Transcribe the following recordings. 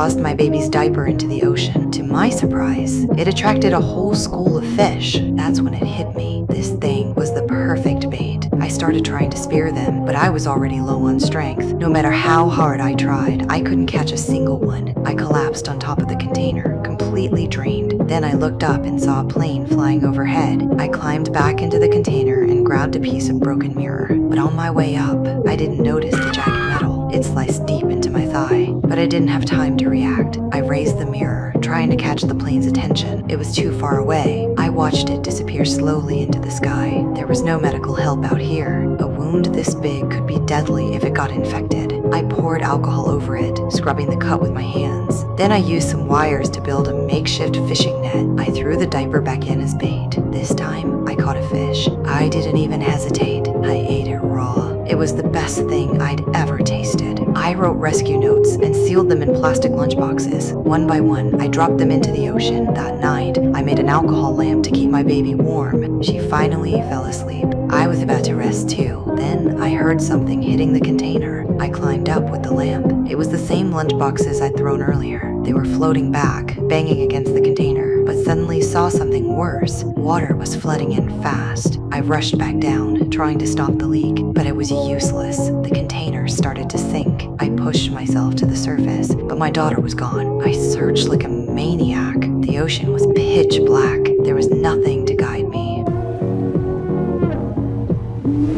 tossed my baby's diaper into the ocean. To my surprise, it attracted a whole school of fish. That's when it hit me. This thing was the perfect bait. I started trying to spear them, but I was already low on strength. No matter how hard I tried, I couldn't catch a single one. I collapsed on top of the container, completely drained. Then I looked up and saw a plane flying overhead. I climbed back into the container and grabbed a piece of broken mirror. But on my way up, I didn't notice the jagged metal. It sliced deep into my thigh, but I didn't have time to react. I raised the mirror, trying to catch the plane's attention. It was too far away. I watched it disappear slowly into the sky. There was no medical help out here. A wound this big could be deadly if it got infected. I poured alcohol over it, scrubbing the cut with my hands. Then I used some wires to build a makeshift fishing net. I threw the diaper back in as bait. This time, I caught a fish. I didn't even hesitate. I ate it raw. It was the best thing I'd ever tasted. I wrote rescue notes and sealed them in plastic lunchboxes. One by one, I dropped them into the ocean. That night, I made an alcohol lamp to keep my baby warm. She finally fell asleep. I was about to rest too. Then I heard something hitting the container. I climbed up with the lamp. It was the same lunchboxes I'd thrown earlier. They were floating back, banging against the container, but suddenly saw something worse. Water was flooding in fast. I rushed back down, trying to stop the leak, but it was useless. The container started to sink. I pushed myself to the surface, but my daughter was gone. I searched like a maniac. The ocean was pitch black. There was nothing to guide me.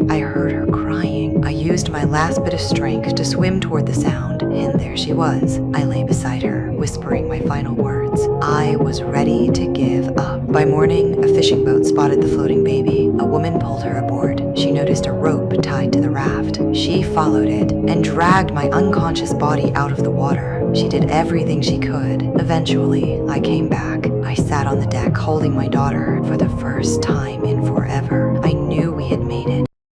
I heard her crying. I used my last bit of strength to swim toward the sound, and there she was. I lay beside her, whispering my final words. I was ready to give up. By morning, a fishing boat spotted the floating baby. A woman pulled her aboard. She noticed a rope tied to the raft. She followed it and dragged my unconscious body out of the water. She did everything she could. Eventually, I came back. I sat on the deck holding my daughter for the first time in forever.